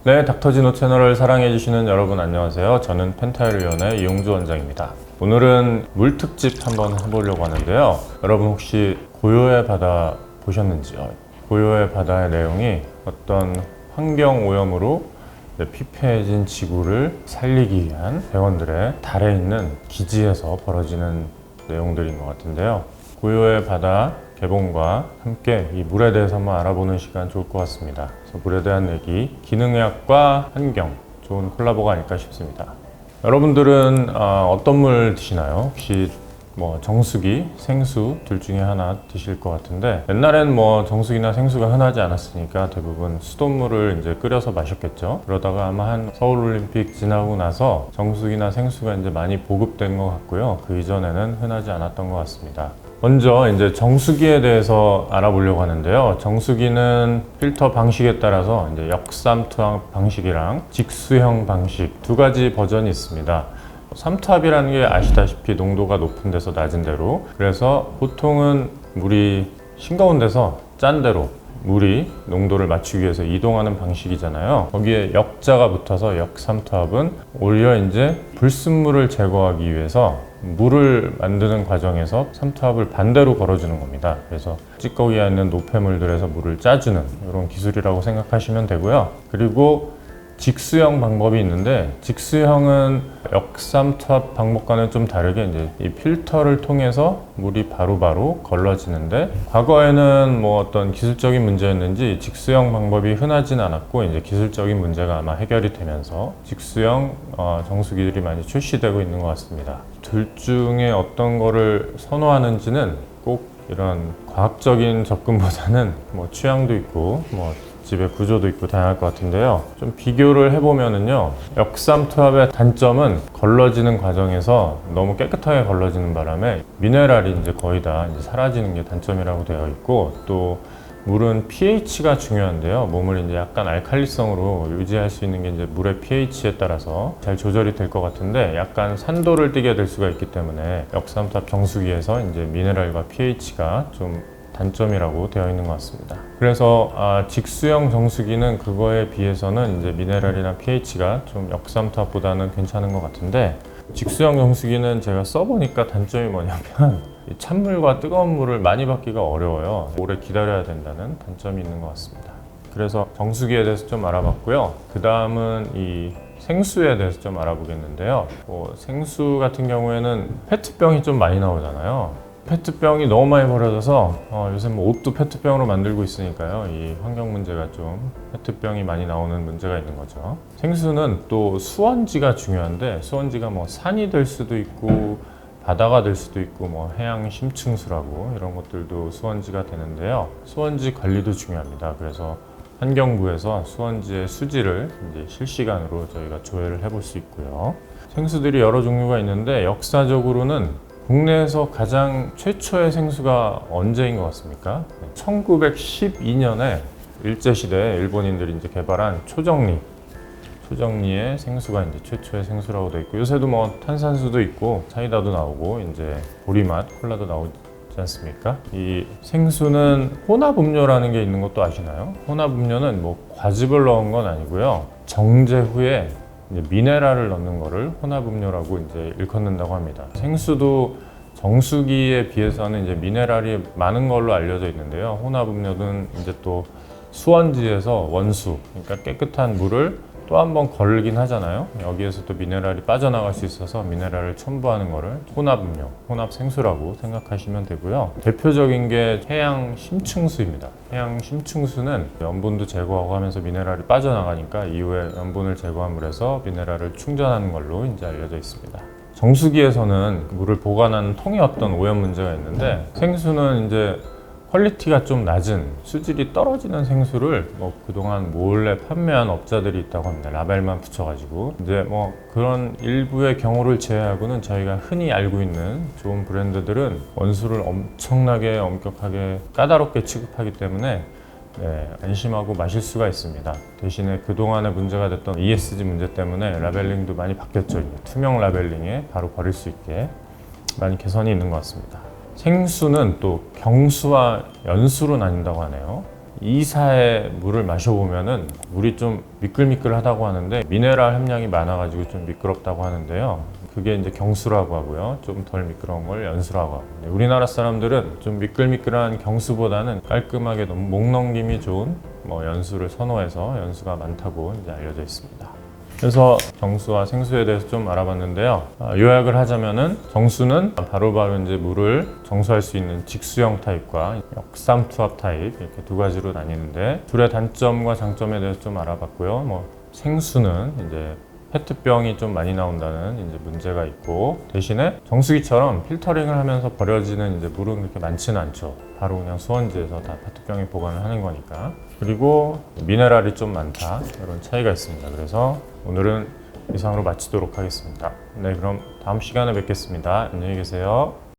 네, 닥터진호 채널을 사랑해주시는 여러분 안녕하세요. 저는 펜타일위원회 이용주 원장입니다. 오늘은 물 특집 한번 해보려고 하는데요. 여러분 혹시 고요의 바다 보셨는지요? 고요의 바다의 내용이 어떤 환경 오염으로 피폐해진 지구를 살리기 위한 대원들의 달에 있는 기지에서 벌어지는 내용들인 것 같은데요. 고요의 바다 개봉과 함께 이 물에 대해서 한번 알아보는 시간 좋을 것 같습니다. 그래서 물에 대한 얘기, 기능의학과 환경, 좋은 콜라보가 아닐까 싶습니다. 여러분들은 어떤 물 드시나요? 혹시 정수기, 생수 둘 중에 하나 드실 것 같은데, 옛날엔 정수기나 생수가 흔하지 않았으니까 대부분 수돗물을 이제 끓여서 마셨겠죠. 그러다가 아마 한 서울올림픽 지나고 나서 정수기나 생수가 이제 많이 보급된 것 같고요. 그 이전에는 흔하지 않았던 것 같습니다. 먼저 이제 정수기에 대해서 알아보려고 하는데요. 정수기는 필터 방식에 따라서 이제 역삼투압 방식이랑 직수형 방식 두 가지 버전이 있습니다. 삼투압이라는 게 아시다시피 농도가 높은 데서 낮은 데로, 그래서 보통은 물이 싱거운 데서 짠 데로 물이 농도를 맞추기 위해서 이동하는 방식이잖아요. 거기에 역자가 붙어서 역삼투압은 오히려 이제 불순물을 제거하기 위해서 물을 만드는 과정에서 삼투압을 반대로 걸어주는 겁니다. 그래서 찌꺼기에 있는 노폐물들에서 물을 짜주는 이런 기술이라고 생각하시면 되고요. 그리고 직수형 방법이 있는데, 직수형은 역삼투압 방법과는 좀 다르게 이제 이 필터를 통해서 물이 바로바로 걸러지는데, 과거에는 어떤 기술적인 문제였는지 직수형 방법이 흔하진 않았고, 이제 기술적인 문제가 아마 해결이 되면서 직수형 정수기들이 많이 출시되고 있는 것 같습니다. 둘 중에 어떤 거를 선호하는지는 꼭 이런 과학적인 접근보다는 취향도 있고 집의 구조도 있고 다양할 것 같은데요. 좀 비교를 해보면은요, 역삼투압의 단점은 걸러지는 과정에서 너무 깨끗하게 걸러지는 바람에 미네랄이 이제 거의 다 이제 사라지는 게 단점이라고 되어 있고, 또 물은 pH가 중요한데요. 몸을 이제 약간 알칼리성으로 유지할 수 있는 게 이제 물의 pH에 따라서 잘 조절이 될 것 같은데, 약간 산도를 띠게 될 수가 있기 때문에 역삼투압 정수기에서 이제 미네랄과 pH가 좀 단점이라고 되어 있는 것 같습니다. 그래서 직수형 정수기는 그거에 비해서는 이제 미네랄이나 pH가 좀 역삼투압보다는 괜찮은 것 같은데, 직수형 정수기는 제가 써보니까 단점이 뭐냐면 찬물과 뜨거운 물을 많이 받기가 어려워요. 오래 기다려야 된다는 단점이 있는 것 같습니다. 그래서 정수기에 대해서 좀 알아봤고요. 그 다음은 이 생수에 대해서 좀 알아보겠는데요. 생수 같은 경우에는 페트병이 좀 많이 나오잖아요. 페트병이 너무 많이 버려져서 요새 옷도 페트병으로 만들고 있으니까요. 이 환경 문제가 좀 페트병이 많이 나오는 문제가 있는 거죠. 생수는 또 수원지가 중요한데, 수원지가 산이 될 수도 있고 바다가 될 수도 있고 해양 심층수라고 이런 것들도 수원지가 되는데요. 수원지 관리도 중요합니다. 그래서 환경부에서 수원지의 수질을 이제 실시간으로 저희가 조회를 해볼 수 있고요. 생수들이 여러 종류가 있는데, 역사적으로는 국내에서 가장 최초의 생수가 언제인 것 같습니까? 1912년에 일제시대에 일본인들이 이제 개발한 초정리의 생수가 이제 최초의 생수라고 되어 있고, 요새도 탄산수도 있고 사이다도 나오고 이제 보리맛, 콜라도 나오지 않습니까? 이 생수는 혼합음료라는 게 있는 것도 아시나요? 혼합음료는 과즙을 넣은 건 아니고요. 정제 후에 미네랄을 넣는 거를 혼합음료라고 이제 일컫는다고 합니다. 생수도 정수기에 비해서는 이제 미네랄이 많은 걸로 알려져 있는데요. 혼합음료는 이제 또 수원지에서 원수, 그러니까 깨끗한 물을 또 한 번 걸긴 하잖아요. 여기에서 또 미네랄이 빠져나갈 수 있어서 미네랄을 첨부하는 거를 혼합음료, 혼합생수라고 생각하시면 되고요. 대표적인 게 해양 심층수입니다. 해양 심층수는 염분도 제거하고 하면서 미네랄이 빠져나가니까 이후에 염분을 제거한 물에서 미네랄을 충전하는 걸로 이제 알려져 있습니다. 정수기에서는 물을 보관하는 통에 어떤 오염 문제가 있는데, 생수는 이제 퀄리티가 좀 낮은, 수질이 떨어지는 생수를 그동안 몰래 판매한 업자들이 있다고 합니다. 라벨만 붙여가지고. 이제 그런 일부의 경우를 제외하고는 저희가 흔히 알고 있는 좋은 브랜드들은 원수를 엄청나게 엄격하게 까다롭게 취급하기 때문에 안심하고 마실 수가 있습니다. 대신에 그동안에 문제가 됐던 ESG 문제 때문에 라벨링도 많이 바뀌었죠. 이제 투명 라벨링에 바로 버릴 수 있게 많이 개선이 있는 것 같습니다. 생수는 또 경수와 연수로 나뉜다고 하네요. 이사의 물을 마셔보면은 물이 좀 미끌미끌하다고 하는데 미네랄 함량이 많아가지고 좀 미끄럽다고 하는데요. 그게 이제 경수라고 하고요. 좀 덜 미끄러운 걸 연수라고 하고. 우리나라 사람들은 좀 미끌미끌한 경수보다는 깔끔하게 너무 목 넘김이 좋은 연수를 선호해서 연수가 많다고 이제 알려져 있습니다. 그래서 정수와 생수에 대해서 좀 알아봤는데요. 요약을 하자면은 정수는 바로바로 이제 물을 정수할 수 있는 직수형 타입과 역삼투압 타입 이렇게 두 가지로 나뉘는데 둘의 단점과 장점에 대해서 좀 알아봤고요. 생수는 이제 페트병이 좀 많이 나온다는 이제 문제가 있고 대신에 정수기처럼 필터링을 하면서 버려지는 이제 물은 그렇게 많지는 않죠. 바로 그냥 수원지에서 다 페트병에 보관을 하는 거니까. 그리고 미네랄이 좀 많다 이런 차이가 있습니다. 그래서 오늘은 이상으로 마치도록 하겠습니다. 네, 그럼 다음 시간에 뵙겠습니다. 안녕히 계세요.